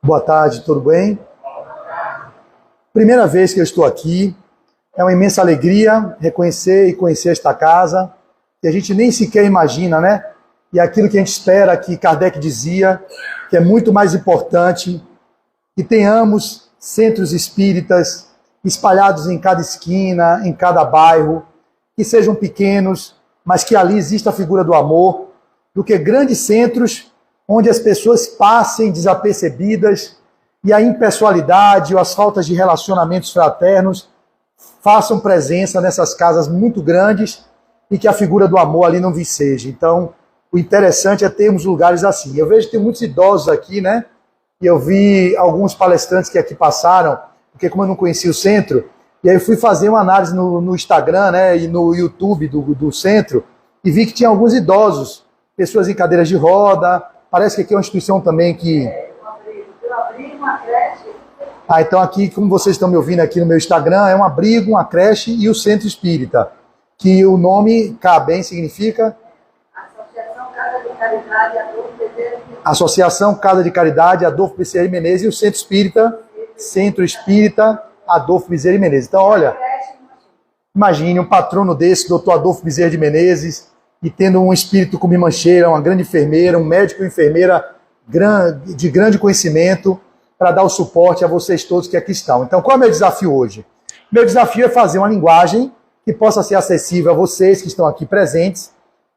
Boa tarde, tudo bem? Primeira vez que eu estou aqui, é uma imensa alegria reconhecer e conhecer esta casa, que a gente nem sequer imagina, né? E aquilo que a gente espera, que Kardec dizia, que é muito mais importante que tenhamos centros espíritas espalhados em cada esquina, em cada bairro, que sejam pequenos, mas que ali exista a figura do amor, do que grandes centros onde as pessoas passem desapercebidas e a impessoalidade ou as faltas de relacionamentos fraternos façam presença nessas casas muito grandes e que a figura do amor ali não viceje. Então, o interessante é termos lugares assim. Eu vejo que tem muitos idosos aqui, né? E eu vi alguns palestrantes que aqui passaram, porque como eu não conhecia o centro, e aí eu fui fazer uma análise no Instagram, né, e no YouTube do centro, e vi que tinha alguns idosos, pessoas em cadeiras de roda. Parece que aqui é uma instituição também que... Eu abri uma creche. Então aqui, como vocês estão me ouvindo aqui no meu Instagram, é um abrigo, uma creche e o Centro Espírita, que o nome CABEM significa... Associação Casa de Caridade Adolfo Bezerra de Menezes. Associação Casa de Caridade Adolfo Bezerra de Menezes e o Centro Espírita Adolfo Bezerra de Menezes. Então, olha, imagine um patrono desse, doutor Adolfo Bezerra de Menezes, e tendo um espírito como Mancheira, uma grande enfermeira, um médico e enfermeira de grande conhecimento, para dar o suporte a vocês todos que aqui estão. Então, qual é o meu desafio hoje? Meu desafio é fazer uma linguagem que possa ser acessível a vocês que estão aqui presentes,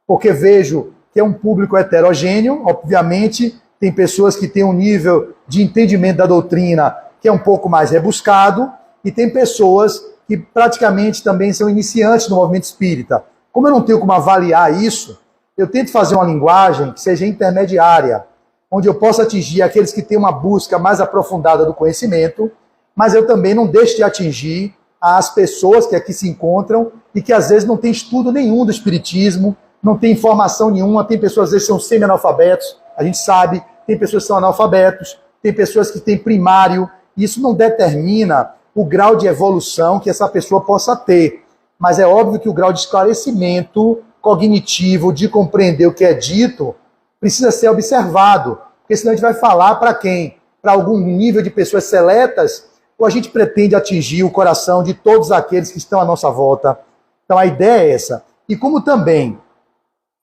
porque vejo que é um público heterogêneo, obviamente, tem pessoas que têm um nível de entendimento da doutrina que é um pouco mais rebuscado, e tem pessoas que praticamente também são iniciantes no movimento espírita. Como eu não tenho como avaliar isso, eu tento fazer uma linguagem que seja intermediária, onde eu possa atingir aqueles que têm uma busca mais aprofundada do conhecimento, mas eu também não deixo de atingir as pessoas que aqui se encontram e que às vezes não têm estudo nenhum do espiritismo, não tem informação nenhuma, tem pessoas às vezes que são semi-analfabetos, a gente sabe, tem pessoas que são analfabetos, tem pessoas que têm primário, e isso não determina o grau de evolução que essa pessoa possa ter. Mas é óbvio que o grau de esclarecimento cognitivo, de compreender o que é dito, precisa ser observado. Porque senão a gente vai falar para quem? Para algum nível de pessoas seletas, ou a gente pretende atingir o coração de todos aqueles que estão à nossa volta. Então a ideia é essa. E como também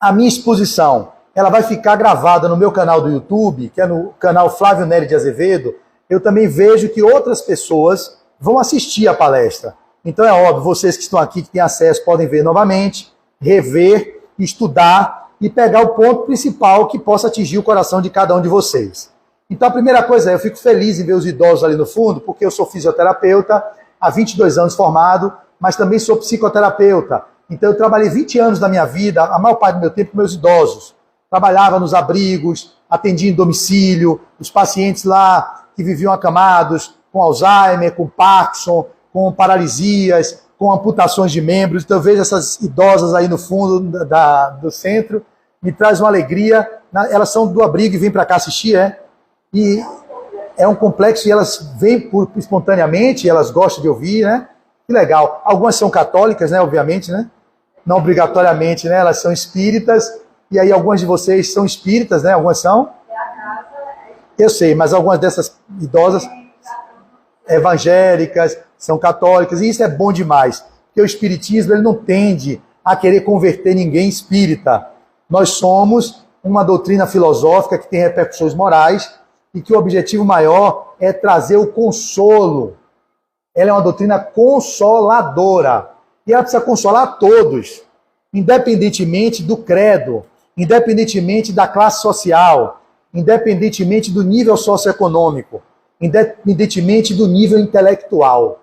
a minha exposição ela vai ficar gravada no meu canal do YouTube, que é no canal Flávio Nery de Azevedo, eu também vejo que outras pessoas vão assistir a palestra. Então é óbvio, vocês que estão aqui, que têm acesso, podem ver novamente, rever, estudar e pegar o ponto principal que possa atingir o coração de cada um de vocês. Então a primeira coisa é, eu fico feliz em ver os idosos ali no fundo, porque eu sou fisioterapeuta, há 22 anos formado, mas também sou psicoterapeuta. Então eu trabalhei 20 anos da minha vida, a maior parte do meu tempo com meus idosos. Trabalhava nos abrigos, atendia em domicílio, os pacientes lá que viviam acamados, com Alzheimer, com Parkinson, com paralisias, com amputações de membros. Então eu vejo essas idosas aí no fundo do centro, me traz uma alegria. Elas são do abrigo e vêm para cá assistir, E é um complexo e elas vêm espontaneamente, elas gostam de ouvir, né? Que legal. Algumas são católicas, né? Obviamente, né? Não obrigatoriamente, né? Elas são espíritas. E aí algumas de vocês são espíritas, né? Algumas são? Eu sei, mas algumas dessas idosas evangélicas, são católicas, e isso é bom demais, porque o espiritismo ele não tende a querer converter ninguém em espírita. Nós somos uma doutrina filosófica que tem repercussões morais e que o objetivo maior é trazer o consolo. Ela é uma doutrina consoladora, e ela precisa consolar todos, independentemente do credo, independentemente da classe social, independentemente do nível socioeconômico, independentemente do nível intelectual.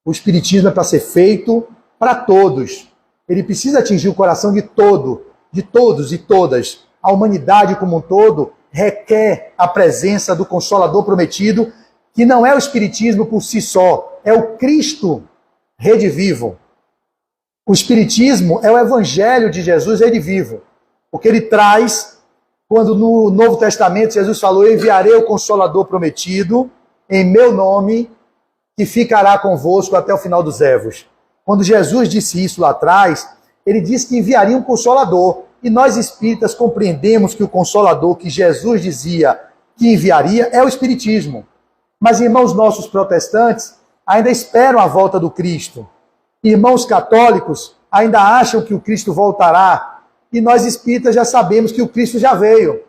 O espiritismo é para ser feito para todos. Ele precisa atingir o coração de todos e todas. A humanidade como um todo requer a presença do Consolador prometido, que não é o espiritismo por si só, é o Cristo redivivo. O espiritismo é o evangelho de Jesus redivivo, porque ele traz, quando no Novo Testamento Jesus falou, eu enviarei o Consolador prometido em meu nome, que ficará convosco até o final dos ervos. Quando Jesus disse isso lá atrás, ele disse que enviaria um Consolador. E nós espíritas compreendemos que o Consolador que Jesus dizia que enviaria é o Espiritismo. Mas irmãos nossos protestantes ainda esperam a volta do Cristo. Irmãos católicos ainda acham que o Cristo voltará. E nós espíritas já sabemos que o Cristo já veio.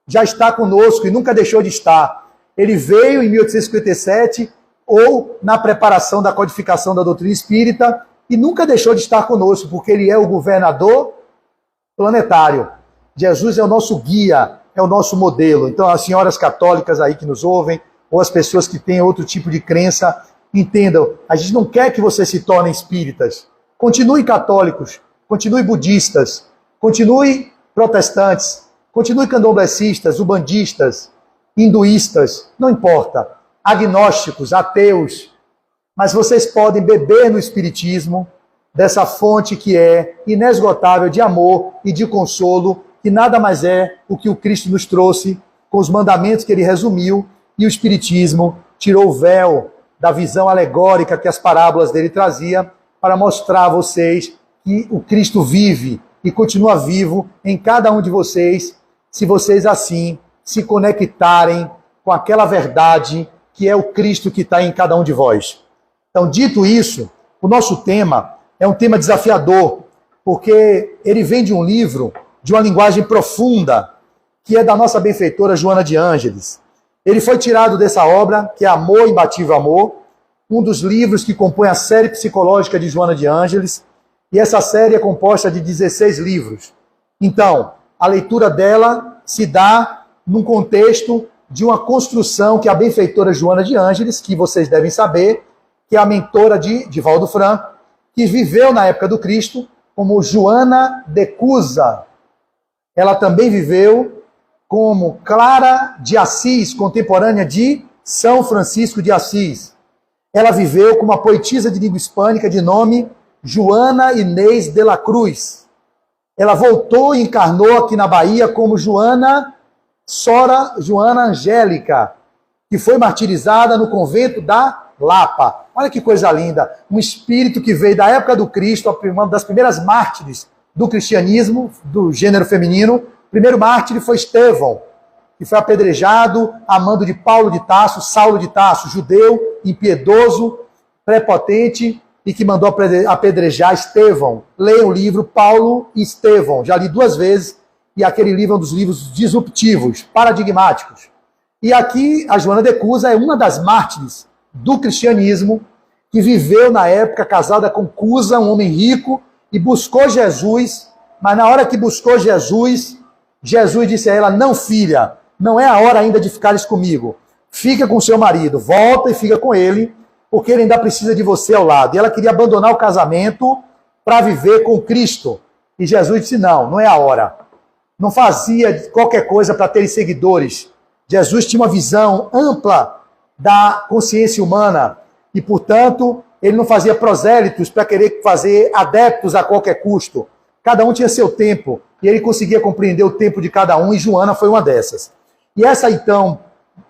Já está conosco e nunca deixou de estar. Ele veio em 1857 ou na preparação da codificação da doutrina espírita e nunca deixou de estar conosco, porque ele é o governador planetário. Jesus é o nosso guia, é o nosso modelo. Então, as senhoras católicas aí que nos ouvem, ou as pessoas que têm outro tipo de crença, entendam, a gente não quer que vocês se tornem espíritas. Continue católicos, continue budistas, continue protestantes, continue candomblecistas, ubandistas, hinduístas, não importa, agnósticos, ateus, mas vocês podem beber no Espiritismo, dessa fonte que é inesgotável de amor e de consolo, que nada mais é o que o Cristo nos trouxe com os mandamentos que ele resumiu, e o Espiritismo tirou o véu da visão alegórica que as parábolas dele traziam para mostrar a vocês que o Cristo vive e continua vivo em cada um de vocês, se vocês assim se conectarem com aquela verdade que é o Cristo que está em cada um de vós. Então, dito isso, o nosso tema é um tema desafiador, porque ele vem de um livro, de uma linguagem profunda, que é da nossa benfeitora Joana de Ângeles. Ele foi tirado dessa obra, que é Amor, Imbatível Amor, um dos livros que compõe a série psicológica de Joana de Ângeles, e essa série é composta de 16 livros. Então, a leitura dela se dá num contexto de uma construção que a benfeitora Joana de Ângeles, que vocês devem saber, que é a mentora de Divaldo Franco, que viveu na época do Cristo como Joana de Cusa. Ela também viveu como Clara de Assis, contemporânea de São Francisco de Assis. Ela viveu como uma poetisa de língua hispânica de nome Joana Inês de la Cruz. Ela voltou e encarnou aqui na Bahia como Joana Angélica, que foi martirizada no convento da Lapa. Olha que coisa linda, um espírito que veio da época do Cristo, uma das primeiras mártires do cristianismo, do gênero feminino. O primeiro mártir foi Estevão, que foi apedrejado a mando de Paulo de Tarso, Saulo de Tarso, judeu, impiedoso, prepotente, e que mandou apedrejar Estevão. Leia o livro Paulo e Estevão, já li 2 vezes, e aquele livro é um dos livros disruptivos, paradigmáticos. E aqui a Joana de Cusa é uma das mártires do cristianismo, que viveu na época casada com Cusa, um homem rico, e buscou Jesus, mas na hora que buscou Jesus, Jesus disse a ela: não, filha, não é a hora ainda de ficares comigo, fica com seu marido, volta e fica com ele, porque ele ainda precisa de você ao lado. E ela queria abandonar o casamento para viver com Cristo, e Jesus disse: não, não é a hora. Não fazia qualquer coisa para ter seguidores. Jesus tinha uma visão ampla da consciência humana e, portanto, ele não fazia prosélitos para querer fazer adeptos a qualquer custo. Cada um tinha seu tempo e ele conseguia compreender o tempo de cada um, e Joana foi uma dessas. E essa, então,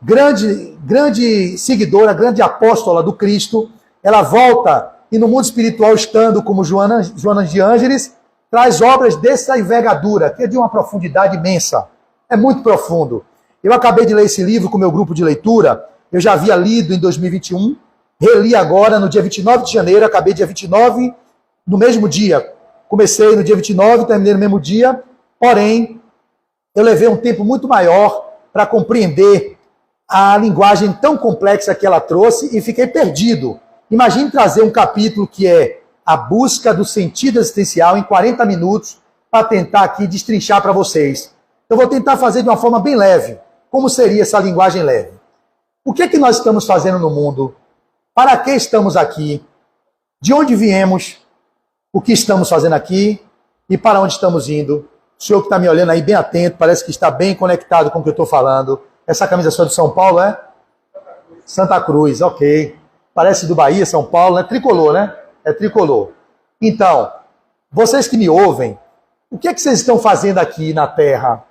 grande seguidora, grande apóstola do Cristo, ela volta e no mundo espiritual, estando como Joana de Ângeles, traz obras dessa envergadura, que é de uma profundidade imensa. É muito profundo. Eu acabei de ler esse livro com o meu grupo de leitura. Eu já havia lido em 2021, reli agora no dia 29 de janeiro, acabei dia 29, no mesmo dia. Comecei no dia 29, terminei no mesmo dia, porém, eu levei um tempo muito maior para compreender a linguagem tão complexa que ela trouxe e fiquei perdido. Imagine trazer um capítulo que é a busca do sentido existencial em 40 minutos para tentar aqui destrinchar para vocês. Eu vou tentar fazer de uma forma bem leve. Como seria essa linguagem leve? O que é que nós estamos fazendo no mundo? Para que estamos aqui? De onde viemos? O que estamos fazendo aqui? E para onde estamos indo? O senhor que está me olhando aí bem atento, parece que está bem conectado com o que eu estou falando. Essa camisa sua de São Paulo é? Santa Cruz, ok. Parece do Bahia, São Paulo, né? Tricolor, né? É tricolor. Então, vocês que me ouvem, o que é que vocês estão fazendo aqui na Terra?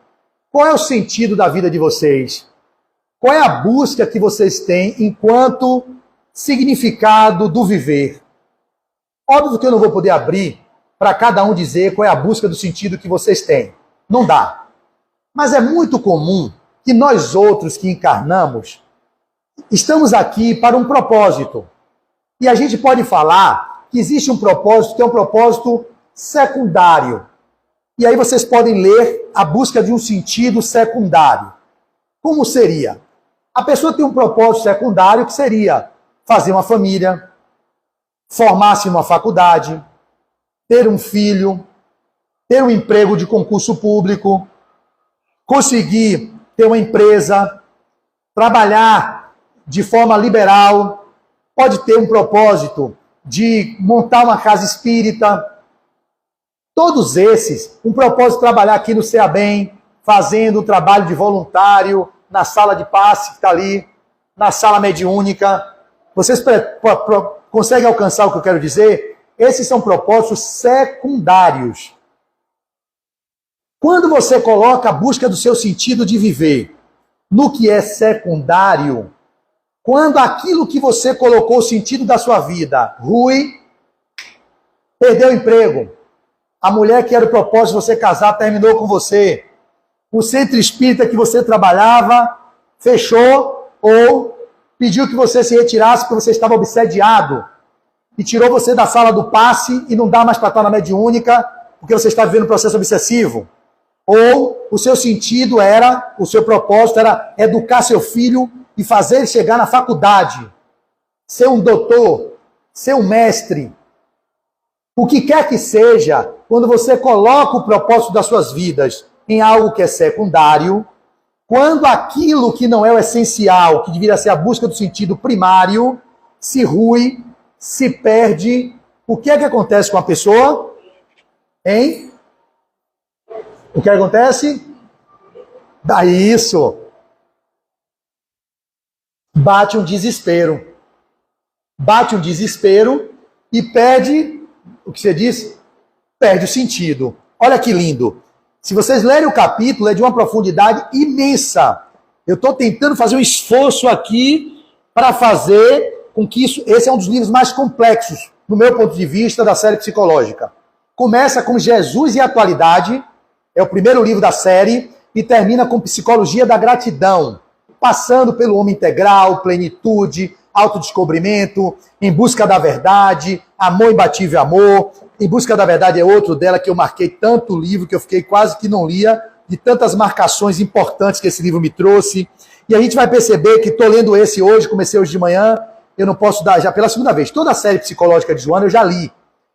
Qual é o sentido da vida de vocês? Qual é a busca que vocês têm enquanto significado do viver. Óbvio que eu não vou poder abrir para cada um dizer qual é a busca do sentido que vocês têm. Não dá. Mas é muito comum que nós outros que encarnamos estamos aqui para um propósito. E a gente pode falar que existe um propósito que é um propósito secundário. E aí vocês podem ler a busca de um sentido secundário. Como seria? A pessoa tem um propósito secundário que seria fazer uma família, formar-se em uma faculdade, ter um filho, ter um emprego de concurso público, conseguir ter uma empresa, trabalhar de forma liberal, pode ter um propósito de montar uma casa espírita. Todos esses, um propósito de trabalhar aqui no CEABEM, fazendo um trabalho de voluntário, na sala de passe que está ali, na sala mediúnica. Vocês conseguem alcançar o que eu quero dizer? Esses são propósitos secundários. Quando você coloca a busca do seu sentido de viver no que é secundário, quando aquilo que você colocou o sentido da sua vida, rui, perdeu o emprego, a mulher que era o propósito de você casar terminou com você, o centro espírita que você trabalhava fechou ou pediu que você se retirasse porque você estava obsediado e tirou você da sala do passe e não dá mais para estar na mediúnica porque você está vivendo um processo obsessivo. Ou o seu sentido era, o seu propósito era educar seu filho e fazer ele chegar na faculdade, ser um doutor, ser um mestre. O que quer que seja, quando você coloca o propósito das suas vidas em algo que é secundário, quando aquilo que não é o essencial, que deveria ser a busca do sentido primário, se rui, se perde, o que é que acontece com a pessoa? Hein? O que acontece? Dá isso. Bate um desespero. Bate um desespero e perde, o que você disse? Perde o sentido. Olha que lindo. Se vocês lerem o capítulo, é de uma profundidade imensa. Eu estou tentando fazer um esforço aqui para fazer com que isso... Esse é um dos livros mais complexos, no meu ponto de vista, da série psicológica. Começa com Jesus e a Atualidade, é o primeiro livro da série, e termina com Psicologia da Gratidão, passando pelo homem integral, plenitude, autodescobrimento, Em Busca da Verdade, Amor Imbatível Amor. Em Busca da Verdade é outro dela que eu marquei tanto livro que eu fiquei quase que não lia, de tantas marcações importantes que esse livro me trouxe. E a gente vai perceber que estou lendo esse hoje, comecei hoje de manhã, eu não posso dar já pela segunda vez. Toda a série psicológica de Joana eu já li.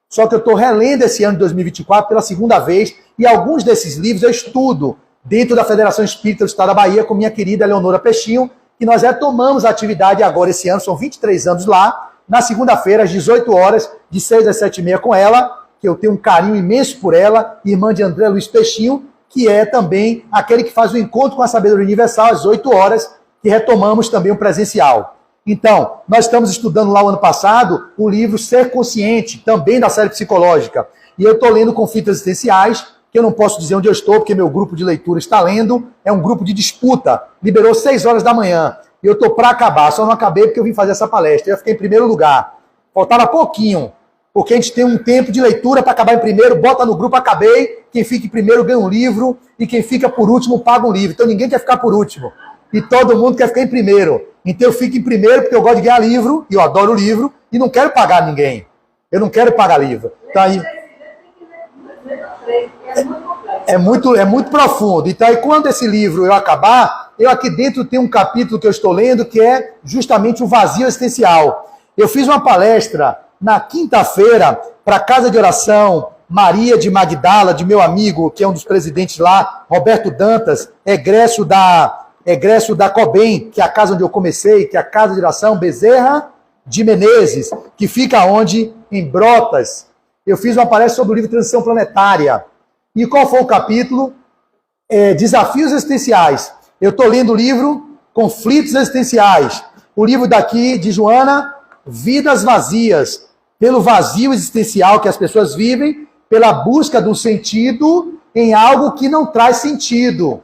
Só que eu estou relendo esse ano de 2024 pela segunda vez, e alguns desses livros eu estudo dentro da Federação Espírita do Estado da Bahia com minha querida Eleonora Peixinho, que nós retomamos a atividade agora esse ano, são 23 anos lá, na segunda-feira, às 18 horas, de 6 às 7h30 com ela, que eu tenho um carinho imenso por ela, irmã de André Luiz Peixinho, que é também aquele que faz o encontro com a Sabedoria Universal, às 8 horas, que retomamos também o presencial. Então, nós estamos estudando lá o ano passado o livro Ser Consciente, também da série psicológica. E eu estou lendo Conflitos Existenciais, que eu não posso dizer onde eu estou, porque meu grupo de leitura está lendo, é um grupo de disputa, liberou 6 horas da manhã. E eu estou para acabar, só não acabei porque eu vim fazer essa palestra. Eu fiquei em primeiro lugar. Faltava pouquinho, porque a gente tem um tempo de leitura para acabar em primeiro, bota no grupo, acabei, quem fica em primeiro ganha um livro, e quem fica por último paga um livro. Então ninguém quer ficar por último. E todo mundo quer ficar em primeiro. Então eu fico em primeiro porque eu gosto de ganhar livro, e eu adoro livro, e não quero pagar ninguém. Eu não quero pagar livro. Então, aí, é muito profundo. Então aí quando esse livro eu acabar, eu aqui dentro tenho um capítulo que eu estou lendo, que é justamente o vazio existencial. Eu fiz uma palestra na quinta-feira para a Casa de Oração Maria de Magdala, de meu amigo, que é um dos presidentes lá, Roberto Dantas, egresso da COBEM, que é a casa onde eu comecei, que é a Casa de Oração Bezerra de Menezes, que fica onde? Em Brotas. Eu fiz uma palestra sobre o livro Transição Planetária. E qual foi o capítulo? Desafios Existenciais. Eu estou lendo o livro Conflitos Existenciais. O livro daqui, de Joana, Vidas Vazias. Pelo vazio existencial que as pessoas vivem, pela busca do sentido em algo que não traz sentido.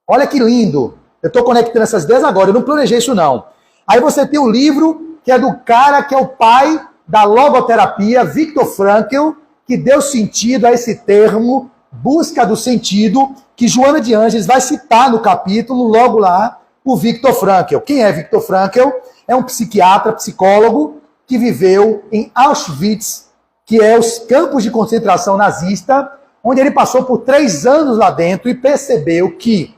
Olha que lindo. Eu estou conectando essas ideias agora, eu não planejei isso não. Aí você tem o livro que é do cara que é o pai da logoterapia, Viktor Frankl, que deu sentido a esse termo, busca do sentido, que Joana de Ângeles vai citar no capítulo, logo lá, o Viktor Frankl. Quem é Viktor Frankl? É um psiquiatra, psicólogo, que viveu em Auschwitz, que é os campos de concentração nazista, onde ele passou por 3 anos lá dentro e percebeu que,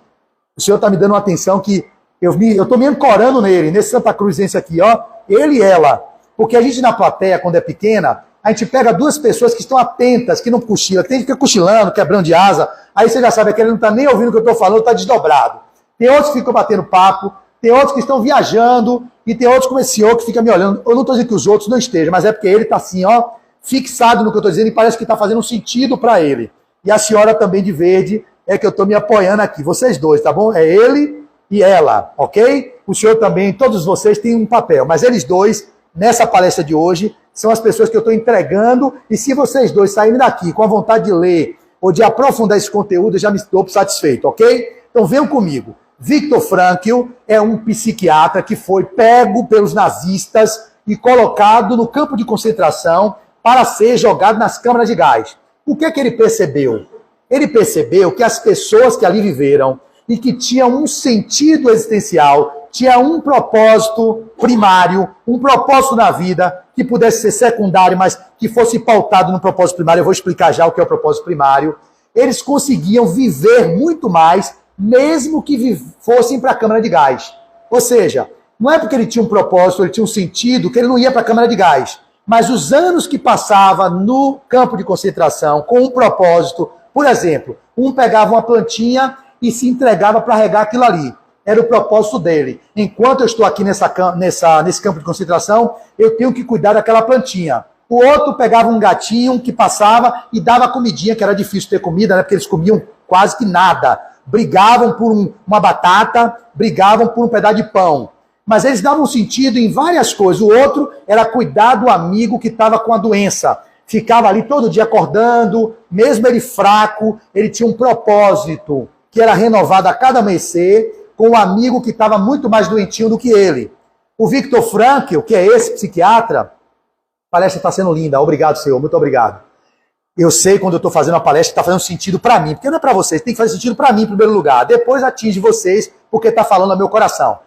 o senhor está me dando uma atenção que eu estou me ancorando nele, nesse Santa Cruzense aqui, ó, ele e ela. Porque a gente na plateia, quando é pequena, a gente pega 2 pessoas que estão atentas, que não cochilam, tem que ficar cochilando, quebrando de asa, aí você já sabe que ele não está nem ouvindo o que eu estou falando, está desdobrado. Tem outros que ficam batendo papo, tem outros que estão viajando, e tem outros como esse senhor que fica me olhando. Eu não estou dizendo que os outros não estejam, mas é porque ele está assim, ó, fixado no que eu estou dizendo e parece que está fazendo um sentido para ele. E a senhora também de verde é que eu estou me apoiando aqui. Vocês dois, tá bom? É ele e ela, ok? O senhor também, todos vocês têm um papel, mas eles dois, nessa palestra de hoje, são as pessoas que eu estou entregando, e se vocês dois saírem daqui com a vontade de ler ou de aprofundar esse conteúdo, eu já me estou satisfeito, ok? Então venham comigo. Viktor Frankl é um psiquiatra que foi pego pelos nazistas e colocado no campo de concentração para ser jogado nas câmaras de gás. O que é que ele percebeu? Ele percebeu que as pessoas que ali viveram e que tinham um sentido existencial, tinha um propósito primário, um propósito na vida que pudesse ser secundário, mas que fosse pautado no propósito primário. Eu vou explicar já o que é o propósito primário. Eles conseguiam viver muito mais, mesmo que fossem para a câmara de gás. Ou seja, não é porque ele tinha um propósito, ele tinha um sentido, que ele não ia para a câmara de gás. Mas os anos que passava no campo de concentração com um propósito, por exemplo, um pegava uma plantinha e se entregava para regar aquilo ali. Era o propósito dele. Enquanto eu estou aqui nesse campo de concentração, eu tenho que cuidar daquela plantinha. O outro pegava um gatinho que passava e dava comidinha, que era difícil ter comida, né? Porque eles comiam quase que nada. Brigavam por uma batata, brigavam por um pedaço de pão. Mas eles davam sentido em várias coisas. O outro era cuidar do amigo que estava com a doença. Ficava ali todo dia acordando, mesmo ele fraco, ele tinha um propósito que era renovado a cada amanhecer, com um amigo que estava muito mais doentinho do que ele. O Viktor Frankl, que é esse psiquiatra, a palestra está sendo linda, obrigado, senhor, muito obrigado. Eu sei quando eu estou fazendo a palestra que está fazendo sentido para mim, porque não é para vocês, tem que fazer sentido para mim em primeiro lugar, depois atinge vocês, porque está falando ao meu coração.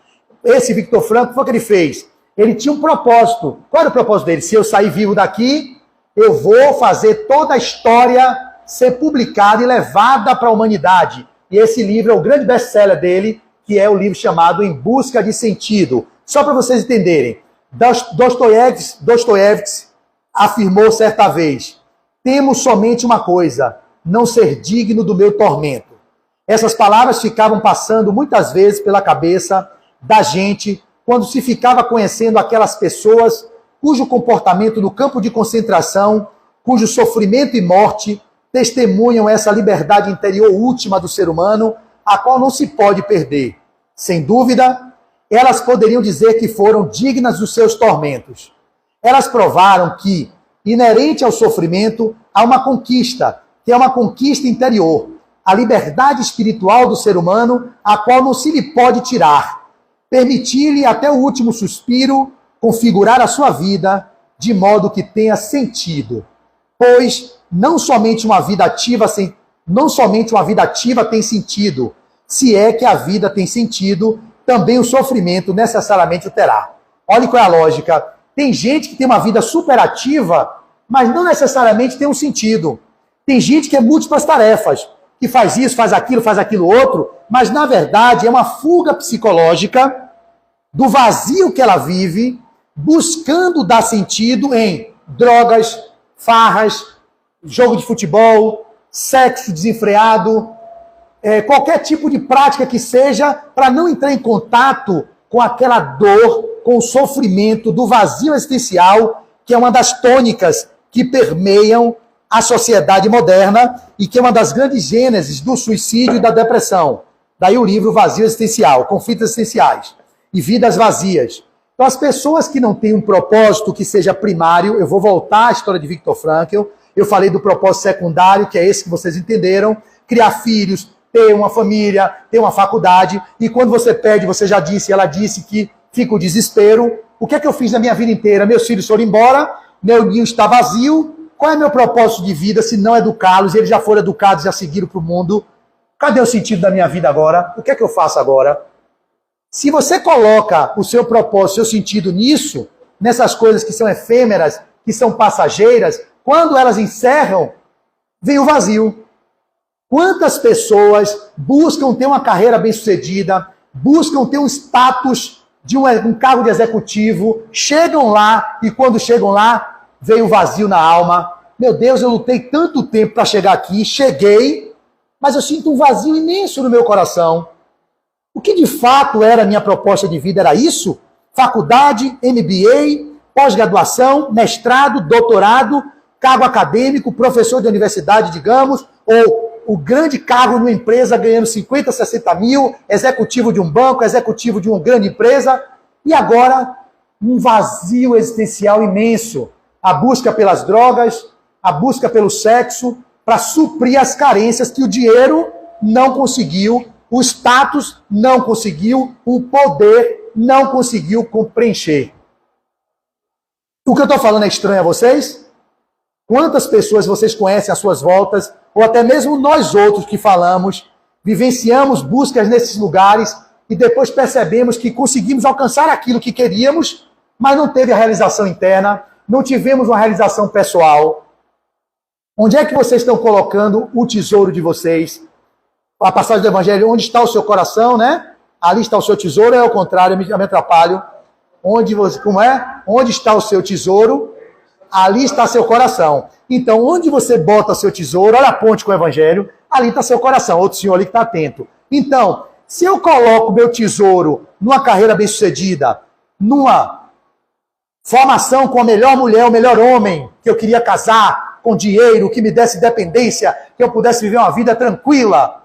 Esse Viktor Frankl, foi o que ele fez? Ele tinha um propósito. Qual era o propósito dele? Se eu sair vivo daqui, eu vou fazer toda a história ser publicada e levada para a humanidade. E esse livro é o grande best-seller dele, que é o livro chamado Em Busca de Sentido. Só para vocês entenderem, Dostoiévski afirmou certa vez: temo somente uma coisa, não ser digno do meu tormento. Essas palavras ficavam passando muitas vezes pela cabeça da gente quando se ficava conhecendo aquelas pessoas cujo comportamento no campo de concentração, cujo sofrimento e morte testemunham essa liberdade interior última do ser humano, a qual não se pode perder. Sem dúvida, elas poderiam dizer que foram dignas dos seus tormentos. Elas provaram que, inerente ao sofrimento, há uma conquista, que é uma conquista interior, a liberdade espiritual do ser humano, a qual não se lhe pode tirar. Permitir-lhe até o último suspiro configurar a sua vida de modo que tenha sentido. Pois não somente uma vida ativa tem sentido. Se é que a vida tem sentido, também o sofrimento necessariamente o terá. Olha qual é a lógica. Tem gente que tem uma vida superativa, mas não necessariamente tem um sentido. Tem gente que é múltiplas tarefas, que faz isso, faz aquilo outro, mas na verdade é uma fuga psicológica do vazio que ela vive, buscando dar sentido em drogas, farras, jogo de futebol, sexo desenfreado, qualquer tipo de prática que seja, para não entrar em contato com aquela dor, com o sofrimento do vazio existencial, que é uma das tônicas que permeiam a sociedade moderna e que é uma das grandes gêneses do suicídio e da depressão. Daí o livro Vazio Existencial, Conflitos Existenciais e Vidas Vazias. Então as pessoas que não têm um propósito que seja primário, eu vou voltar à história de Viktor Frankl, eu falei do propósito secundário, que é esse que vocês entenderam, criar filhos, ter uma família, ter uma faculdade, e quando você pede, você já disse, ela disse que fica o desespero, O que é que eu fiz na minha vida inteira? Meus filhos foram embora, meu ninho está vazio. Qual é meu propósito de vida se não educá-los? Eles já foram educados, já seguiram para o mundo. Cadê o sentido da minha vida agora? O que é que eu faço agora? Se você coloca o seu propósito, o seu sentido nisso, nessas coisas que são efêmeras, que são passageiras, quando elas encerram, vem o vazio. Quantas pessoas buscam ter uma carreira bem-sucedida, buscam ter um status de um cargo de executivo, chegam lá e quando chegam lá, veio o vazio na alma. Meu Deus, eu lutei tanto tempo para chegar aqui, cheguei, mas eu sinto um vazio imenso no meu coração. O que de fato era a minha proposta de vida? Era isso? Faculdade, MBA, pós-graduação, mestrado, doutorado, cargo acadêmico, professor de universidade, digamos, ou o grande cargo numa empresa ganhando 50, 60 mil, executivo de um banco, executivo de uma grande empresa, e agora um vazio existencial imenso. A busca pelas drogas, a busca pelo sexo, para suprir as carências que o dinheiro não conseguiu, o status não conseguiu, o poder não conseguiu preencher. O que eu estou falando é estranho a vocês? Quantas pessoas vocês conhecem às suas voltas, ou até mesmo nós outros que falamos, vivenciamos buscas nesses lugares e depois percebemos que conseguimos alcançar aquilo que queríamos, mas não teve a realização interna, não tivemos uma realização pessoal. Onde é que vocês estão colocando o tesouro de vocês? A passagem do Evangelho, onde está o seu coração, né? Ali está o seu tesouro, é ao contrário, eu me atrapalho. Onde está o seu tesouro? Ali está seu coração. Então, onde você bota seu tesouro, olha a ponte com o Evangelho, ali está seu coração. Outro senhor ali que está atento. Então, se eu coloco meu tesouro numa carreira bem-sucedida, numa formação com a melhor mulher, o melhor homem, que eu queria casar, com dinheiro, que me desse dependência, que eu pudesse viver uma vida tranquila,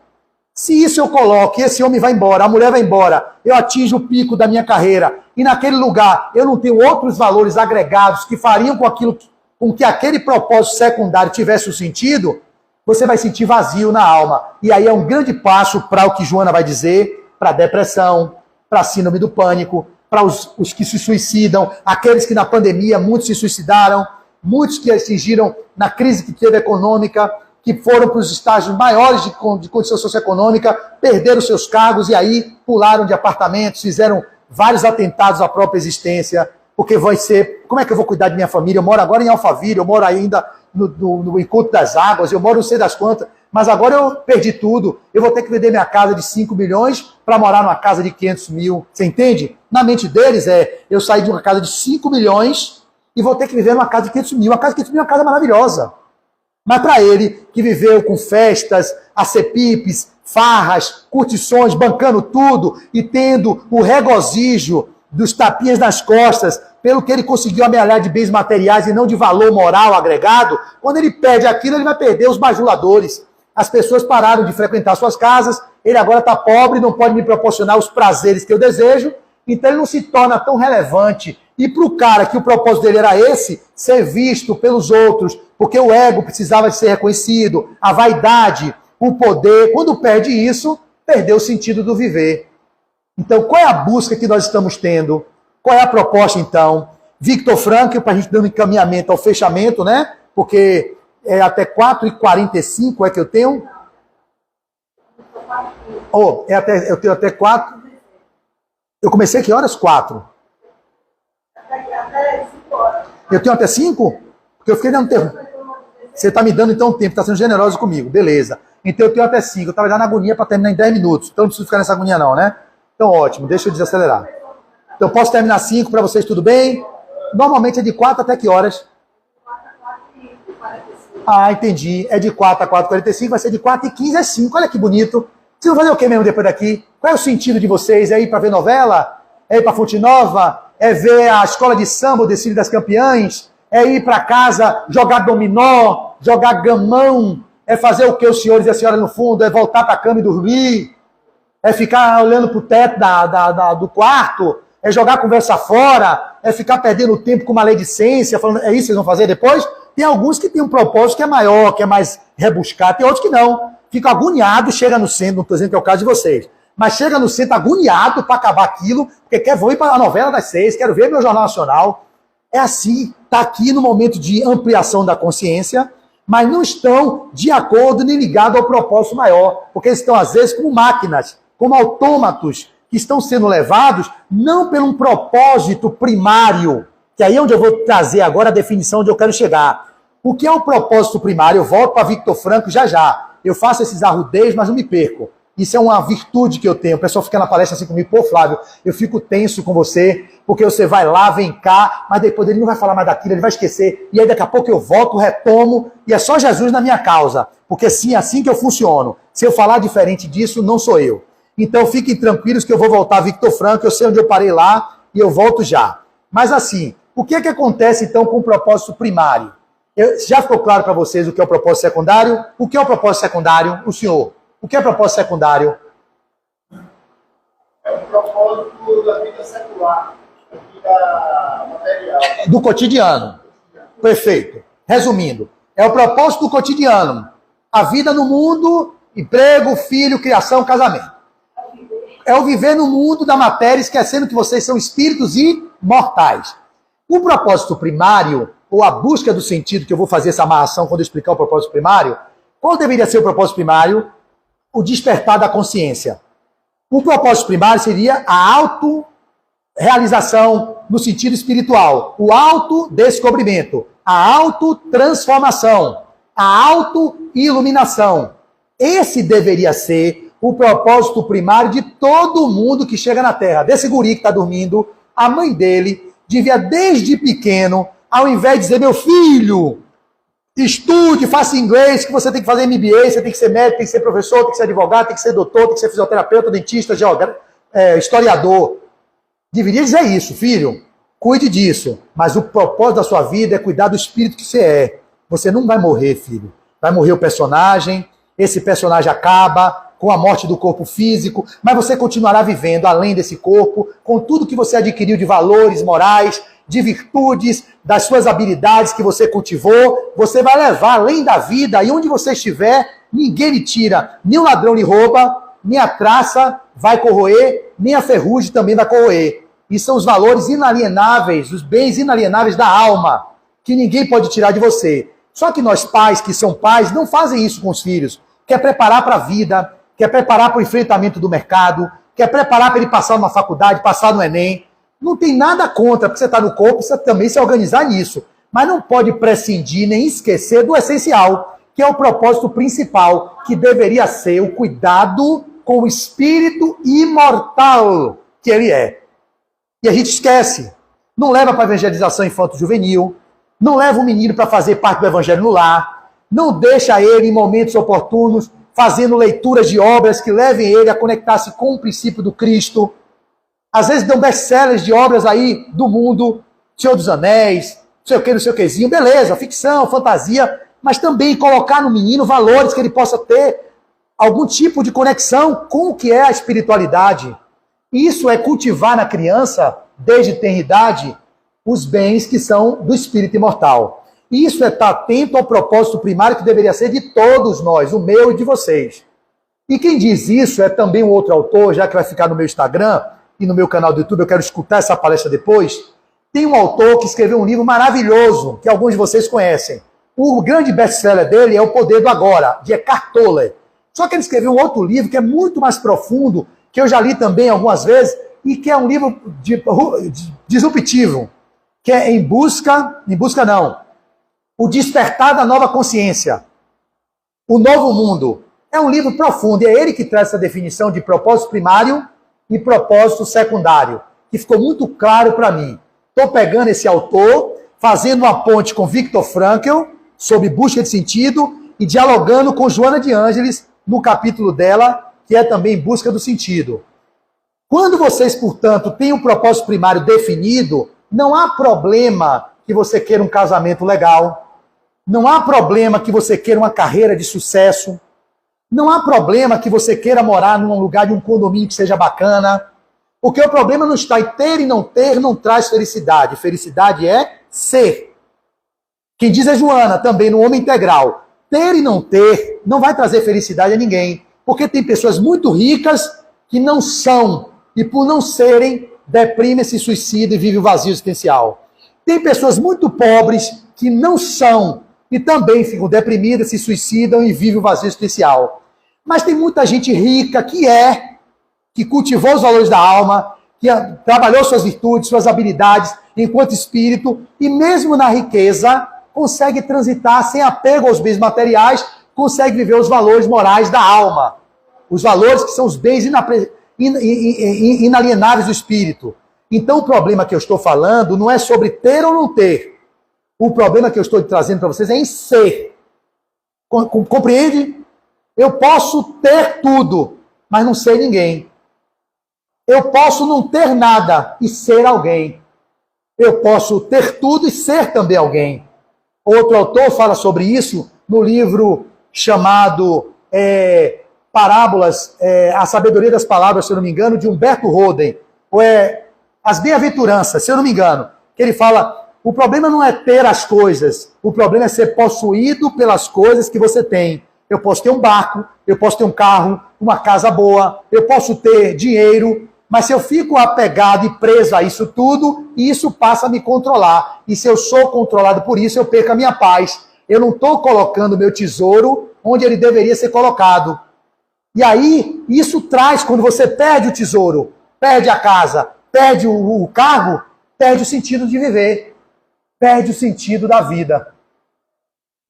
se isso eu coloco, e esse homem vai embora, a mulher vai embora, eu atinjo o pico da minha carreira, e naquele lugar eu não tenho outros valores agregados que fariam com que aquele propósito secundário tivesse um sentido, você vai sentir vazio na alma. E aí é um grande passo para o que Joana vai dizer, para a depressão, para a síndrome do pânico, para os que se suicidam, aqueles que na pandemia muitos se suicidaram, muitos que atingiram na crise que teve econômica, que foram para os estágios maiores de condição socioeconômica, perderam seus cargos e aí pularam de apartamentos, fizeram vários atentados à própria existência, porque vai ser, como é que eu vou cuidar de minha família? Eu moro agora em Alphaville, eu moro ainda no Encontro das Águas, eu moro não sei das quantas, mas agora eu perdi tudo, eu vou ter que vender minha casa de 5 milhões para morar numa casa de 500 mil, você entende? Na mente deles eu saí de uma casa de 5 milhões e vou ter que viver numa casa de 500 mil, uma casa de 500 mil é uma casa maravilhosa. Mas para ele, que viveu com festas, acepipes, farras, curtições, bancando tudo e tendo o regozijo dos tapinhas nas costas, pelo que ele conseguiu amealhar de bens materiais e não de valor moral agregado, quando ele perde aquilo, ele vai perder os bajuladores. As pessoas pararam de frequentar suas casas, ele agora está pobre, não pode me proporcionar os prazeres que eu desejo, então ele não se torna tão relevante. E para o cara que o propósito dele era esse, ser visto pelos outros, porque o ego precisava de ser reconhecido, a vaidade, o poder, quando perde isso, perdeu o sentido do viver. Então, qual é a busca que nós estamos tendo? Qual é a proposta, então? Victor Frankl, para a gente dar um encaminhamento ao fechamento, né? Porque é até 4h45 que eu tenho. Eu tenho até 4. Eu comecei que horas? 4. Eu tenho até 5? Porque eu fiquei dando tempo. Você está me dando então tempo, está sendo generoso comigo. Beleza. Então eu tenho até 5. Eu estava já na agonia para terminar em 10 minutos. Então não preciso ficar nessa agonia não, né? Então ótimo, deixa eu desacelerar. Então posso terminar 5 para vocês, tudo bem? Normalmente é de 4 até que horas? Ah, entendi. É de 4 a 4h45, vai ser de 4h15 às 5. Olha que bonito. Vocês vão fazer o que mesmo depois daqui? Qual é o sentido de vocês? É ir para ver novela? É ir para Fonte Nova? É ver a escola de samba, o desfile das campeãs? É ir para casa jogar dominó, jogar gamão? É fazer o que os senhores e a senhora no fundo? É voltar para a cama e dormir? É ficar olhando para o teto do quarto? É jogar conversa fora? É ficar perdendo tempo com maledicência? Falando, é isso que vocês vão fazer depois? Tem alguns que têm um propósito que é maior, que é mais rebuscado. Tem outros que não. Ficam agoniados, chega no centro, não estou dizendo que é o caso de vocês. mas chega no centro agoniado para acabar aquilo, porque vou ir para a novela das 6, quero ver meu Jornal Nacional. É assim, está aqui no momento de ampliação da consciência, mas não estão de acordo nem ligados ao propósito maior, porque eles estão, às vezes, como máquinas, como autômatos, que estão sendo levados não por um propósito primário, que aí é onde eu vou trazer agora a definição onde eu quero chegar. O que é o propósito primário? Eu volto para Victor Frankl já. Eu faço esses arrudeios, mas não me perco. Isso é uma virtude que eu tenho. O pessoal fica na palestra assim comigo, pô, Flávio, eu fico tenso com você, porque você vai lá, vem cá, mas depois ele não vai falar mais daquilo, ele vai esquecer, e aí daqui a pouco eu volto, retomo, e é só Jesus na minha causa, porque sim, é assim que eu funciono. Se eu falar diferente disso, não sou eu. Então fiquem tranquilos que eu vou voltar a Victor Frankl, eu sei onde eu parei lá, e eu volto já. Mas assim, o que é que acontece então com o propósito primário? Já ficou claro para vocês o que é o propósito secundário? O que é o propósito secundário? O senhor, o que é propósito secundário? É o propósito da vida secular, da vida material. Do cotidiano. Perfeito. Resumindo, é o propósito do cotidiano. A vida no mundo, emprego, filho, criação, casamento. É o viver no mundo da matéria, esquecendo que vocês são espíritos imortais. O propósito primário, ou a busca do sentido, que eu vou fazer essa amarração quando eu explicar o propósito primário, qual deveria ser o propósito primário? O despertar da consciência. O propósito primário seria a auto-realização no sentido espiritual, o autodescobrimento, a autotransformação, a auto-iluminação. Esse deveria ser o propósito primário de todo mundo que chega na Terra. Desse guri que está dormindo, a mãe dele devia, desde pequeno, ao invés de dizer, meu filho, estude, faça inglês, que você tem que fazer MBA, você tem que ser médico, tem que ser professor, tem que ser advogado, tem que ser doutor, tem que ser fisioterapeuta, dentista, historiador. Deveria dizer isso, filho, cuide disso. Mas o propósito da sua vida é cuidar do espírito que você é. Você não vai morrer, filho. Vai morrer o personagem, esse personagem acaba com a morte do corpo físico, mas você continuará vivendo além desse corpo, com tudo que você adquiriu de valores morais, de virtudes, das suas habilidades que você cultivou, você vai levar além da vida, e onde você estiver, ninguém lhe tira, nem o ladrão lhe rouba, nem a traça vai corroer, nem a ferrugem também vai corroer. E são os valores inalienáveis, os bens inalienáveis da alma, que ninguém pode tirar de você. Só que nós pais, que são pais, não fazem isso com os filhos. Quer preparar para a vida, quer preparar para o enfrentamento do mercado, quer preparar para ele passar numa faculdade, passar no Enem. Não tem nada contra, porque você está no corpo, você também se organizar nisso. Mas não pode prescindir nem esquecer do essencial, que é o propósito principal, que deveria ser o cuidado com o espírito imortal que ele é. E a gente esquece. Não leva para evangelização infanto-juvenil, não leva o menino para fazer parte do evangelho no lar, não deixa ele em momentos oportunos fazendo leituras de obras que levem ele a conectar-se com o princípio do Cristo. Às vezes dão best-sellers de obras aí do mundo, Senhor dos Anéis, não sei o quezinho, beleza, ficção, fantasia, mas também colocar no menino valores que ele possa ter algum tipo de conexão com o que é a espiritualidade. Isso é cultivar na criança, desde tenridade, os bens que são do espírito imortal. Isso é estar atento ao propósito primário que deveria ser de todos nós, o meu e de vocês. E quem diz isso é também um outro autor, já que vai ficar no meu Instagram e no meu canal do YouTube, eu quero escutar essa palestra depois. Tem um autor que escreveu um livro maravilhoso, que alguns de vocês conhecem. O grande best-seller dele é O Poder do Agora, de Eckhart Tolle. Só que ele escreveu um outro livro que é muito mais profundo, que eu já li também algumas vezes, e que é um livro disruptivo, que é O Despertar da Nova Consciência, O Novo Mundo. É um livro profundo, e é ele que traz essa definição de propósito primário e propósito secundário, que ficou muito claro para mim. Estou pegando esse autor, fazendo uma ponte com Victor Frankl, sobre busca de sentido, e dialogando com Joana de Ângeles, no capítulo dela, que é também busca do sentido. Quando vocês, portanto, têm um propósito primário definido, não há problema que você queira um casamento legal, não há problema que você queira uma carreira de sucesso, não há problema que você queira morar num lugar de um condomínio que seja bacana, porque o problema não está em ter e não ter, não traz felicidade. Felicidade é ser. Quem diz é Joana, também no Homem Integral. Ter e não ter não vai trazer felicidade a ninguém, porque tem pessoas muito ricas que não são, e por não serem, deprimem, se suicidam e vivem o vazio existencial. Tem pessoas muito pobres que não são, e também ficam deprimidas, se suicidam e vivem o vazio existencial. Mas tem muita gente rica que cultivou os valores da alma, que trabalhou suas virtudes, suas habilidades enquanto espírito, e mesmo na riqueza, consegue transitar sem apego aos bens materiais, consegue viver os valores morais da alma. Os valores que são os bens inalienáveis do espírito. Então o problema que eu estou falando não é sobre ter ou não ter. O problema que eu estou trazendo para vocês é em ser. Compreende? Eu posso ter tudo, mas não ser ninguém. Eu posso não ter nada e ser alguém. Eu posso ter tudo e ser também alguém. Outro autor fala sobre isso no livro chamado Parábolas, A Sabedoria das Palavras, se eu não me engano, de Humberto Roden. Ou As Bem-aventuranças, se eu não me engano. Que ele fala, o problema não é ter as coisas, o problema é ser possuído pelas coisas que você tem. Eu posso ter um barco, eu posso ter um carro, uma casa boa, eu posso ter dinheiro, mas se eu fico apegado e preso a isso tudo, isso passa a me controlar. E se eu sou controlado por isso, eu perco a minha paz. Eu não estou colocando o meu tesouro onde ele deveria ser colocado. E aí, isso traz, quando você perde o tesouro, perde a casa, perde o carro, perde o sentido de viver. Perde o sentido da vida.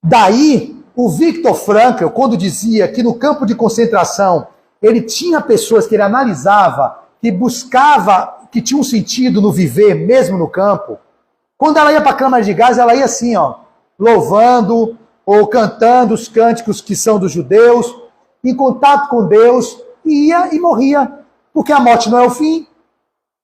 Daí, o Viktor Frankl, quando dizia que no campo de concentração, ele tinha pessoas que ele analisava, que buscava, que tinha um sentido no viver, mesmo no campo. Quando ela ia para a câmara de gás, ela ia assim, louvando ou cantando os cânticos que são dos judeus, em contato com Deus, ia e morria. Porque a morte não é o fim.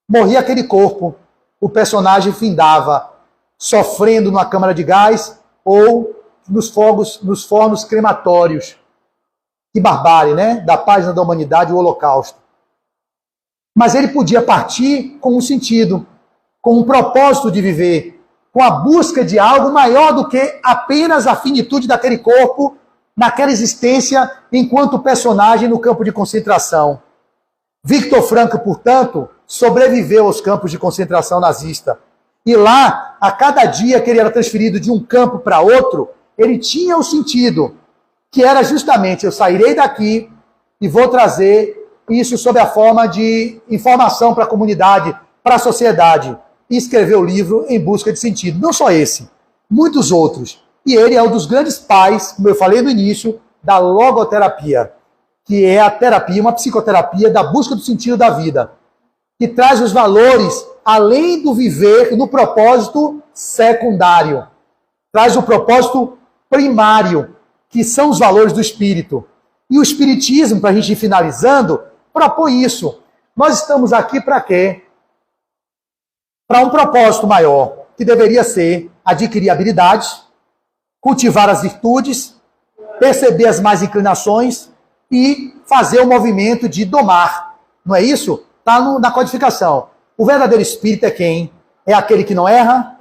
Morria aquele corpo. O personagem findava, sofrendo numa câmara de gás ou nos fornos crematórios. Que barbárie, né? Da página da humanidade, o Holocausto. Mas ele podia partir com um sentido, com um propósito de viver, com a busca de algo maior do que apenas a finitude daquele corpo, naquela existência, enquanto personagem no campo de concentração. Viktor Frankl, portanto, sobreviveu aos campos de concentração nazista. E lá, a cada dia que ele era transferido de um campo para outro, ele tinha o sentido, que era justamente, eu sairei daqui e vou trazer isso sob a forma de informação para a comunidade, para a sociedade. E escreveu o livro Em Busca de Sentido. Não só esse, muitos outros. E ele é um dos grandes pais, como eu falei no início, da logoterapia, que é a terapia, uma psicoterapia da busca do sentido da vida, que traz os valores, além do viver, no propósito secundário. Traz o propósito primário, que são os valores do espírito. E o espiritismo, para a gente ir finalizando, propõe isso. Nós estamos aqui para quê? Para um propósito maior, que deveria ser adquirir habilidades, cultivar as virtudes, perceber as más inclinações e fazer o movimento de domar. Não é isso? Está na codificação. O verdadeiro espírito é quem? É aquele que não erra?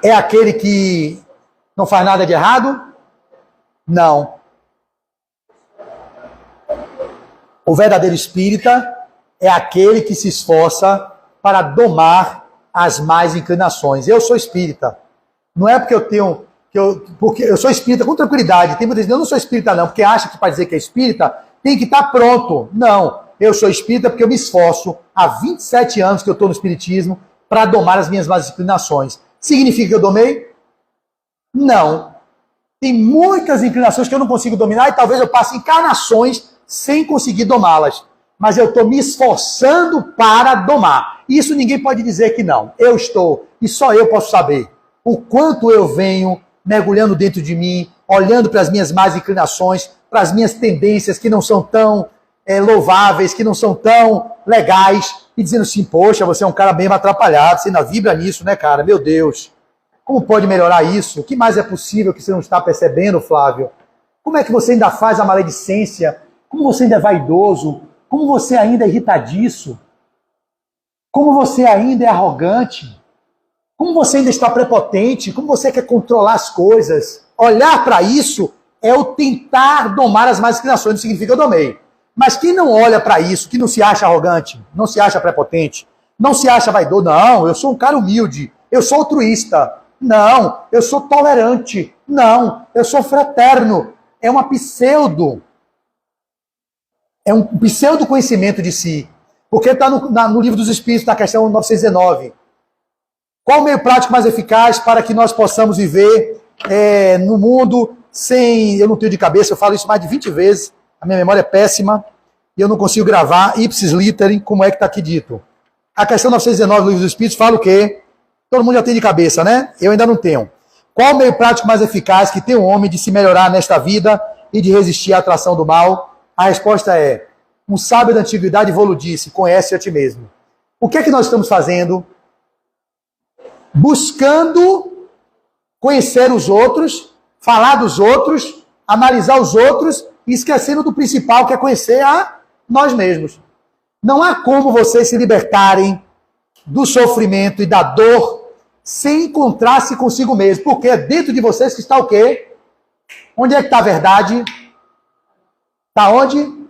É aquele que não faz nada de errado? Não. O verdadeiro espírita é aquele que se esforça para domar as más inclinações. Eu sou espírita. Não é porque eu tenho... porque eu sou espírita com tranquilidade. Tem muita gente, eu não sou espírita não, porque acha que para dizer que é espírita tem que estar pronto. Não. Eu sou espírita porque eu me esforço há 27 anos que eu estou no espiritismo para domar as minhas más inclinações. Significa que eu domei? Não. Tem muitas inclinações que eu não consigo dominar e talvez eu passe encarnações sem conseguir domá-las. Mas eu estou me esforçando para domar. Isso ninguém pode dizer que não. Eu estou, e só eu posso saber o quanto eu venho mergulhando dentro de mim, olhando para as minhas más inclinações, para as minhas tendências que não são tão louváveis, que não são tão legais, e dizendo assim, poxa, você é um cara mesmo atrapalhado, você ainda vibra nisso, né, cara? Meu Deus, como pode melhorar isso? O que mais é possível que você não está percebendo, Flávio? Como é que você ainda faz a maledicência? Como você ainda é vaidoso? Como você ainda é irritadiço? Como você ainda é arrogante? Como você ainda está prepotente? Como você quer controlar as coisas? Olhar para isso é o tentar domar as más inclinações, não significa que eu domei. Mas quem não olha para isso, que não se acha arrogante, não se acha prepotente, não se acha vaidoso, não, eu sou um cara humilde, eu sou altruísta, não, eu sou tolerante, não, eu sou fraterno. É uma pseudo. É um pseudo conhecimento de si. Porque está no Livro dos Espíritos, na questão 919. Qual o meio prático mais eficaz para que nós possamos viver no mundo sem... Eu não tenho de cabeça, eu falo isso mais de 20 vezes, a minha memória é péssima, e eu não consigo gravar ipsis literim, como é que está aqui dito. A questão 919 do Livro dos Espíritos fala o quê? Todo mundo já tem de cabeça, né? Eu ainda não tenho. Qual o meio prático mais eficaz que tem o homem de se melhorar nesta vida e de resistir à atração do mal? A resposta é: um sábio da antiguidade vou-lo disse, conhece a ti mesmo. O que é que nós estamos fazendo? Buscando conhecer os outros, falar dos outros, analisar os outros e esquecendo do principal, que é conhecer a nós mesmos. Não há como vocês se libertarem do sofrimento e da dor sem encontrar-se consigo mesmo. Porque é dentro de vocês que está o quê? Onde é que está a verdade? Está onde?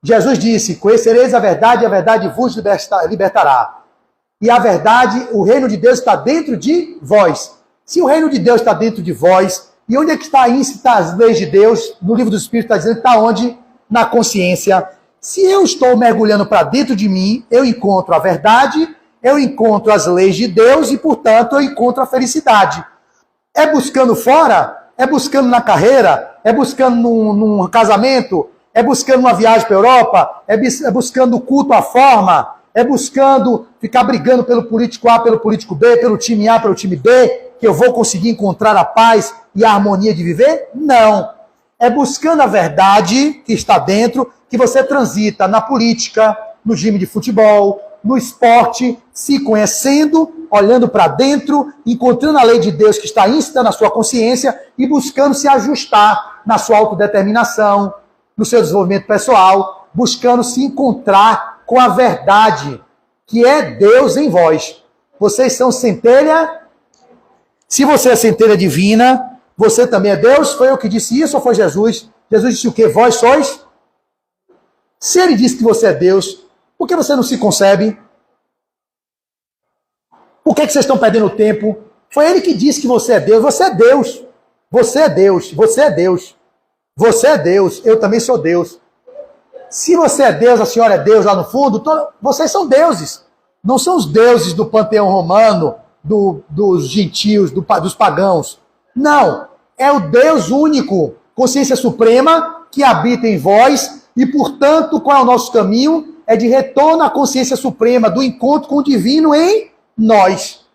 Jesus disse, conhecereis a verdade e a verdade vos libertará. E a verdade, o reino de Deus está dentro de vós. Se o reino de Deus está dentro de vós, e onde é que está íncita as leis de Deus? No Livro dos Espíritos está dizendo que está onde? Na consciência. Se eu estou mergulhando para dentro de mim, eu encontro a verdade, eu encontro as leis de Deus e, portanto, eu encontro a felicidade. É buscando fora? É buscando na carreira? É buscando num casamento? É buscando uma viagem para a Europa? É buscando culto à forma? É buscando ficar brigando pelo político A, pelo político B, pelo time A, pelo time B, que eu vou conseguir encontrar a paz e a harmonia de viver? Não. É buscando a verdade que está dentro, que você transita na política, no time de futebol, no esporte, se conhecendo, olhando para dentro, encontrando a lei de Deus que está íncita na sua consciência e buscando se ajustar na sua autodeterminação, no seu desenvolvimento pessoal, buscando se encontrar com a verdade, que é Deus em vós. Vocês são centelha. Se você é centelha divina, você também é Deus. Foi eu que disse isso ou foi Jesus? Jesus disse o quê? Vós sois? Se ele disse que você é Deus, por que você não se concebe? Por que vocês estão perdendo tempo? Foi ele que disse que você é Deus. Você é Deus. Você é Deus. Você é Deus. Você é Deus. Eu também sou Deus. Se você é Deus, a senhora é Deus lá no fundo, vocês são deuses. Não são os deuses do panteão romano, dos gentios, dos pagãos. Não. É o Deus único, consciência suprema, que habita em vós e, portanto, qual é o nosso caminho? É de retorno à consciência suprema, do encontro com o divino em nós.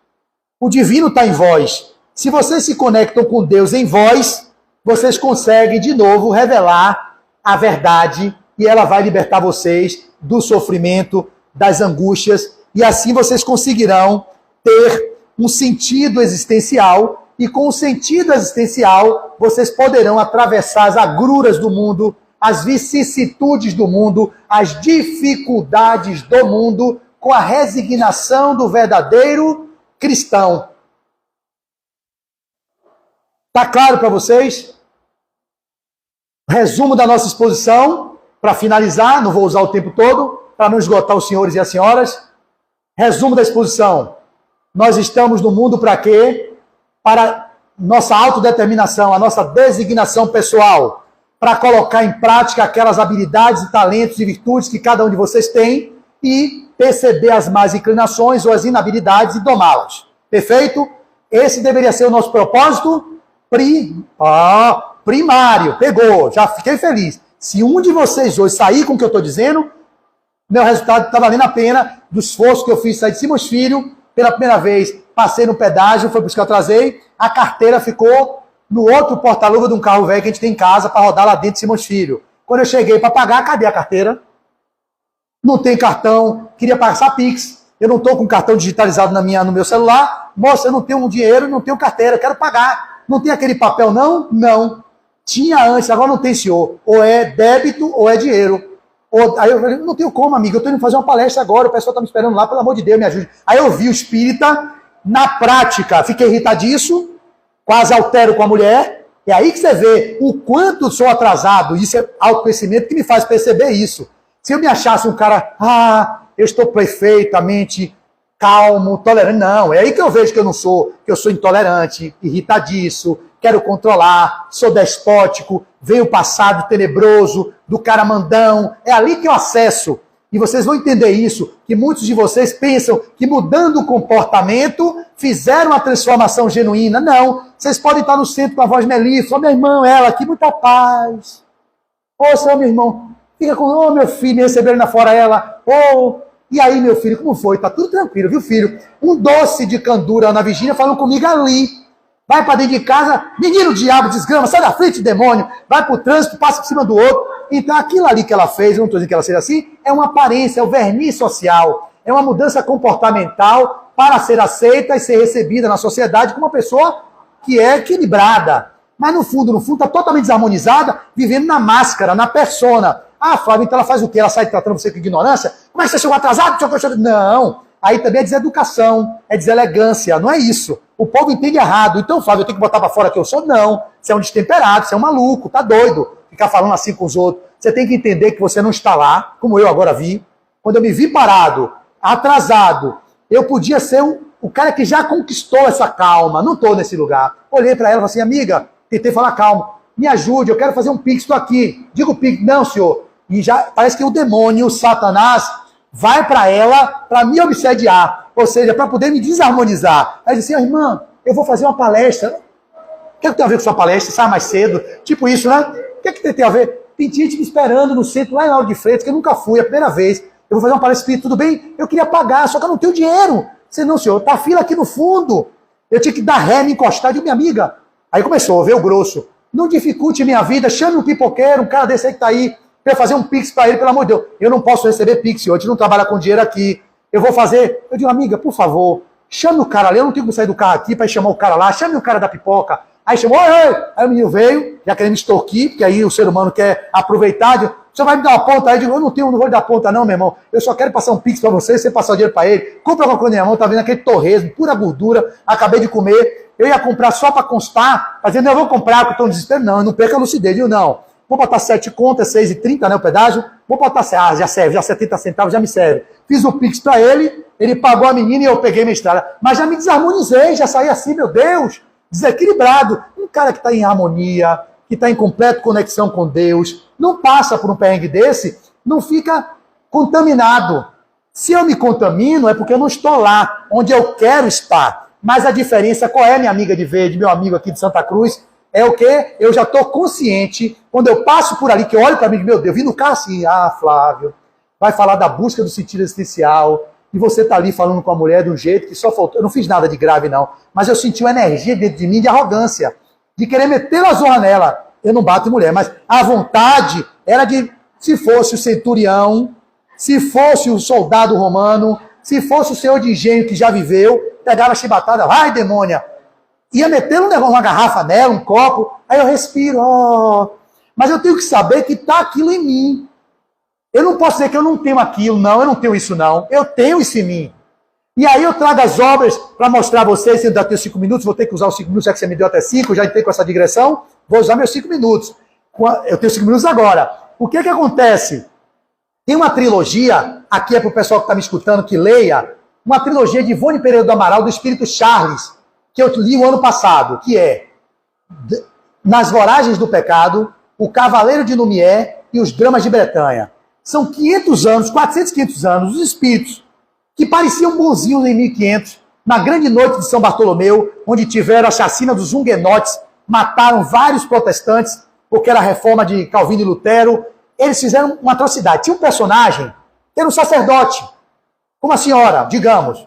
O divino está em vós. Se vocês se conectam com Deus em vós, vocês conseguem de novo revelar a verdade e ela vai libertar vocês do sofrimento, das angústias, e assim vocês conseguirão ter um sentido existencial, e com o sentido existencial vocês poderão atravessar as agruras do mundo, as vicissitudes do mundo, as dificuldades do mundo, com a resignação do verdadeiro cristão. Está claro para vocês? Resumo da nossa exposição, para finalizar, não vou usar o tempo todo, para não esgotar os senhores e as senhoras. Resumo da exposição. Nós estamos no mundo para quê? Para nossa autodeterminação, a nossa designação pessoal, para colocar em prática aquelas habilidades, talentos e virtudes que cada um de vocês tem e perceber as más inclinações ou as inabilidades e domá-las. Perfeito? Esse deveria ser o nosso propósito primário. Pegou, já fiquei feliz. Se um de vocês hoje sair com o que eu estou dizendo, meu resultado está valendo a pena do esforço que eu fiz sair de Simões Filho, pela primeira vez, passei no pedágio, foi por isso que eu atrasei, a carteira ficou no outro porta-luva de um carro velho que a gente tem em casa para rodar lá dentro de Simões Filho. Quando eu cheguei para pagar, cadê a carteira? Não tem cartão, queria passar Pix, eu não estou com cartão digitalizado no meu celular, moça, eu não tenho dinheiro, não tenho carteira, quero pagar. Não tem aquele papel não? Não. Tinha antes, agora não tem, senhor. Ou é débito ou é dinheiro. Aí eu falei, não tenho como, amigo, eu estou indo fazer uma palestra agora, o pessoal está me esperando lá, pelo amor de Deus, me ajude. Aí eu vi o espírita, na prática, fiquei irritadiço, quase altero com a mulher, É aí que você vê o quanto sou atrasado. Isso é autoconhecimento que me faz perceber isso. Se eu me achasse um cara, eu estou perfeitamente calmo, tolerante. Não, é aí que eu vejo que eu não sou, que eu sou intolerante, irritadiço, quero controlar, sou despótico, veio o passado tenebroso, do cara mandão. É ali que eu acesso. E vocês vão entender isso, que muitos de vocês pensam que mudando o comportamento fizeram a transformação genuína. Não, vocês podem estar no centro com a voz melíflua. Meu irmão, ela aqui, muita paz. Ô, meu irmão, fica com, meu filho, me receberam na fora ela. E aí, meu filho, como foi? Tá tudo tranquilo, viu, filho? Um doce de candura, Ana Virgínia, falando comigo ali. Vai para dentro de casa, menino diabo, desgrama, sai da frente, demônio. Vai pro trânsito, passa por cima do outro. Então, aquilo ali que ela fez, eu não estou dizendo que ela seja assim, é uma aparência, é o verniz social. É uma mudança comportamental para ser aceita e ser recebida na sociedade como uma pessoa que é equilibrada. Mas, no fundo, está totalmente desarmonizada, vivendo na máscara, na persona. Ah, Flávio, então ela faz o quê? Ela sai tratando você com ignorância? Como é que você chegou atrasado? Não. Aí também é deseducação, é deselegância, não é isso. O povo entende errado. Então, Flávio, eu tenho que botar para fora que eu sou? Não. Você é um destemperado, você é um maluco, tá doido. Ficar falando assim com os outros. Você tem que entender que você não está lá, como eu agora vi. Quando eu me vi parado, atrasado, eu podia ser o cara que já conquistou essa calma. Não estou nesse lugar. Olhei para ela e falei assim, amiga, tentei falar calma. Me ajude, eu quero fazer um pix, estou aqui. Digo pix, não, senhor. E já parece que o demônio, o Satanás, vai para ela para me obsediar. Ou seja, para poder me desarmonizar. Aí disse assim, irmã, eu vou fazer uma palestra. O que tem a ver com sua palestra? Sai mais cedo. Tipo isso, né? O que tem a ver? Tem gente me esperando no centro, lá em Lauro de Freitas, que eu nunca fui, é a primeira vez. Eu vou fazer uma palestra espírita, tudo bem? Eu queria pagar, só que eu não tenho dinheiro. Você não, senhor, tá a fila aqui no fundo. Eu tinha que dar ré, me encostar, de minha amiga. Aí começou, veio o grosso. Não dificulte minha vida, chame um pipoqueiro, um cara desse aí que tá aí, para eu fazer um pix para ele, pelo amor de Deus. Eu não posso receber pix, senhor, a gente não trabalha com dinheiro aqui. Eu vou fazer. Eu digo, amiga, por favor, chame o cara ali, eu não tenho que sair do carro aqui para chamar o cara lá, chame o cara da pipoca. Aí chamou, oi. Aí o menino veio, já querendo me extorquir, porque aí o ser humano quer aproveitar. Digo, você vai me dar uma ponta aí? Eu digo, eu não vou lhe dar ponta não, meu irmão. Eu só quero passar um pix para você passar o dinheiro para ele. Compra alguma coisa na minha mão, tá vendo aquele torresmo, pura gordura, acabei de comer. Eu ia comprar só para constar, fazendo, eu vou comprar, porque eu estou no desespero. Não, eu não perco a lucidez, viu? Não. Vou botar 7 contas, 6,30, né, o pedágio. Vou botar, já serve, já 70 centavos, já me serve. Fiz o pix para ele pagou a menina e eu peguei minha estrada. Mas já me desarmonizei, já saí assim, meu Deus, desequilibrado. Um cara que está em harmonia, que está em completa conexão com Deus, não passa por um perrengue desse, não fica contaminado. Se eu me contamino, é porque eu não estou lá, onde eu quero estar. Mas a diferença, qual é, minha amiga de verde, meu amigo aqui de Santa Cruz? É o quê? Eu já estou consciente, quando eu passo por ali, que eu olho para mim, meu Deus, vim no carro assim, Flávio, vai falar da busca do sentido existencial, e você está ali falando com a mulher de um jeito que só faltou, eu não fiz nada de grave não, mas eu senti uma energia dentro de mim de arrogância, de querer meter a zorra nela. Eu não bato em mulher, mas a vontade era de, se fosse o centurião, se fosse o soldado romano, se fosse o senhor de engenho que já viveu, pegava a chibatada, vai demônia, ia meter uma garrafa nela, um copo, aí eu respiro, mas eu tenho que saber que está aquilo em mim. Eu não posso dizer que eu não tenho aquilo, não, eu não tenho isso não, eu tenho isso em mim. E aí eu trago as obras para mostrar a vocês, se eu ainda tenho 5 minutos, vou ter que usar os 5 minutos, já que você me deu até 5, já entrei com essa digressão, vou usar meus 5 minutos. Eu tenho 5 minutos agora. O que acontece? Tem uma trilogia, aqui é para o pessoal que está me escutando, que leia, uma trilogia de Ivone Pereira do Amaral, do Espírito Charles, que eu li o ano passado, que é Nas Voragens do Pecado, O Cavaleiro de Lumière e Os Dramas de Bretanha. São 500 anos, 400, 500 anos, os espíritos que pareciam bonzinhos em 1500, na grande noite de São Bartolomeu, onde tiveram a chacina dos huguenotes, mataram vários protestantes, porque era a reforma de Calvino e Lutero. Eles fizeram uma atrocidade. Tinha um personagem que era um sacerdote, como a senhora, digamos,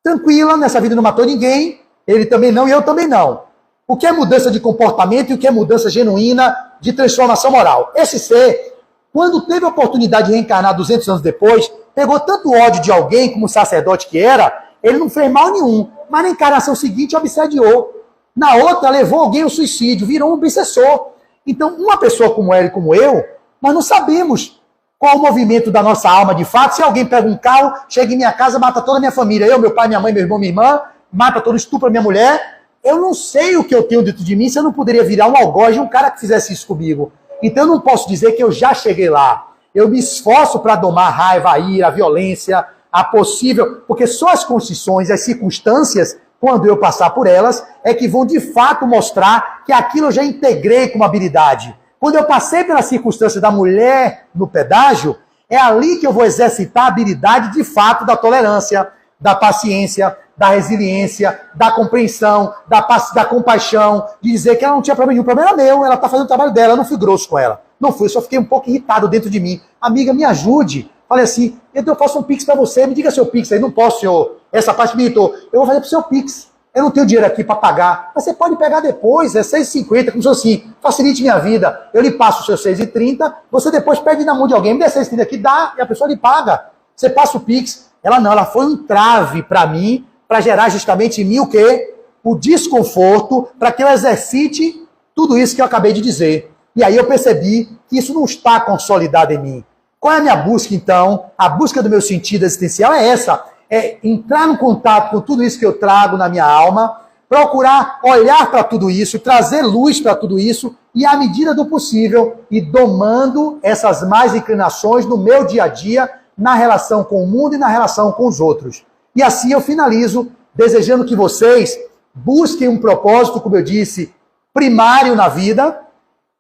tranquila, nessa vida não matou ninguém, ele também não e eu também não. O que é mudança de comportamento e o que é mudança genuína de transformação moral? Esse ser, quando teve a oportunidade de reencarnar 200 anos depois, pegou tanto ódio de alguém, como sacerdote que era, ele não fez mal nenhum, mas na encarnação seguinte obsediou. Na outra, levou alguém ao suicídio, virou um obsessor. Então, uma pessoa como ela e como eu, nós não sabemos qual o movimento da nossa alma de fato. Se alguém pega um carro, chega em minha casa, mata toda a minha família, eu, meu pai, minha mãe, meu irmão, minha irmã, mata todo, estupra minha mulher, eu não sei o que eu tenho dentro de mim, se eu não poderia virar um algoz de um cara que fizesse isso comigo. Então eu não posso dizer que eu já cheguei lá. Eu me esforço para domar a raiva, a ira, a violência, a possível... Porque só as condições, as circunstâncias, quando eu passar por elas, é que vão de fato mostrar que aquilo eu já integrei como habilidade. Quando eu passei pela circunstância da mulher no pedágio, é ali que eu vou exercitar a habilidade de fato da tolerância, da paciência, da resiliência, da compreensão, da compaixão, de dizer que ela não tinha problema nenhum. O problema era meu, ela está fazendo o trabalho dela, eu não fui grosso com ela. Não fui, eu só fiquei um pouco irritado dentro de mim. Amiga, me ajude. Falei assim, eu faço um pix para você, me diga seu pix aí. Não posso, senhor. Essa parte me irritou. Eu vou fazer pro seu pix. Eu não tenho dinheiro aqui para pagar. Mas você pode pegar depois, é 6,50, como se assim, facilite minha vida. Eu lhe passo os seus 6,30, você depois pede na mão de alguém, me dê 6,30 aqui, dá, e a pessoa lhe paga. Você passa o pix. Ela não, ela foi um trave para mim, para gerar justamente em mim o quê? O desconforto, para que eu exercite tudo isso que eu acabei de dizer. E aí eu percebi que isso não está consolidado em mim. Qual é a minha busca, então? A busca do meu sentido existencial é essa. É entrar no contato com tudo isso que eu trago na minha alma, procurar olhar para tudo isso, trazer luz para tudo isso, e à medida do possível, ir domando essas más inclinações no meu dia a dia, na relação com o mundo e na relação com os outros. E assim eu finalizo desejando que vocês busquem um propósito, como eu disse, primário na vida,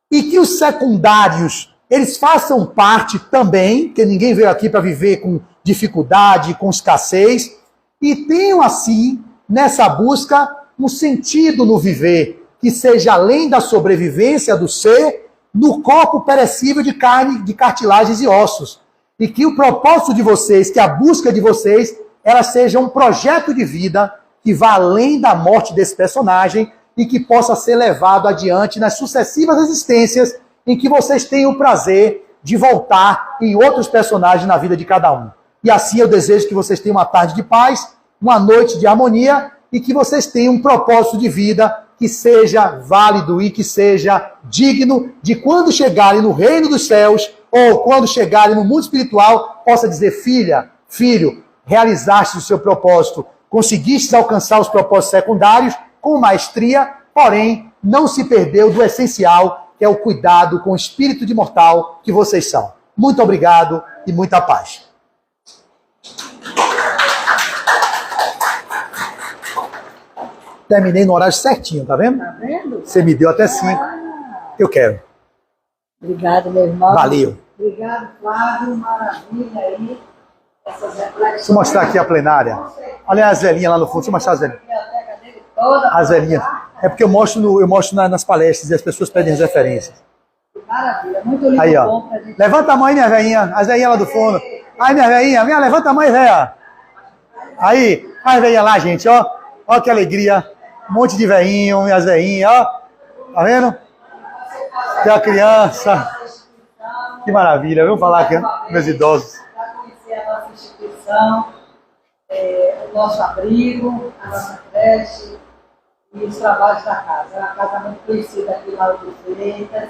e que os secundários, eles façam parte também, que ninguém veio aqui para viver com dificuldade, com escassez, e tenham assim, nessa busca, um sentido no viver, que seja além da sobrevivência do ser, no corpo perecível de carne, de cartilagens e ossos. E que o propósito de vocês, que a busca de vocês, ela seja um projeto de vida que vá além da morte desse personagem e que possa ser levado adiante nas sucessivas existências em que vocês tenham o prazer de voltar em outros personagens na vida de cada um. E assim eu desejo que vocês tenham uma tarde de paz, uma noite de harmonia e que vocês tenham um propósito de vida que seja válido e que seja digno de quando chegarem no reino dos céus ou quando chegarem no mundo espiritual, possa dizer, filha, filho, realizaste o seu propósito, conseguiste alcançar os propósitos secundários com maestria, porém não se perdeu do essencial, que é o cuidado com o espírito de mortal que vocês são. Muito obrigado e muita paz. Terminei no horário certinho, tá vendo? Tá vendo? Você me deu até 5. Eu quero. Obrigado, meu irmão. Valeu. Obrigado, Flávio. Maravilha aí. Essas reflexões. Deixa eu mostrar aqui a plenária. Olha as velhinhas lá no fundo. Deixa eu mostrar as velhinhas. As velhinhas. É porque eu mostro nas palestras e as pessoas pedem as referências. Maravilha. Muito lindo. Aí, ó. Bom pra gente. Levanta a mão aí, minha velhinha. As velhinhas lá do fundo. Aí, minha velhinha. Minha, levanta a mão aí, velha. Aí. As velhinhas lá, gente, ó. Ó que alegria. Um monte de velhinho, minhas velhinhas, ó. Tá vendo? Tem a criança. Que maravilha. Vamos falar aqui, meus idosos. Para conhecer a nossa instituição, o nosso abrigo, a nossa creche e os trabalhos da casa. É uma casa muito conhecida aqui na Lauro de Freitas.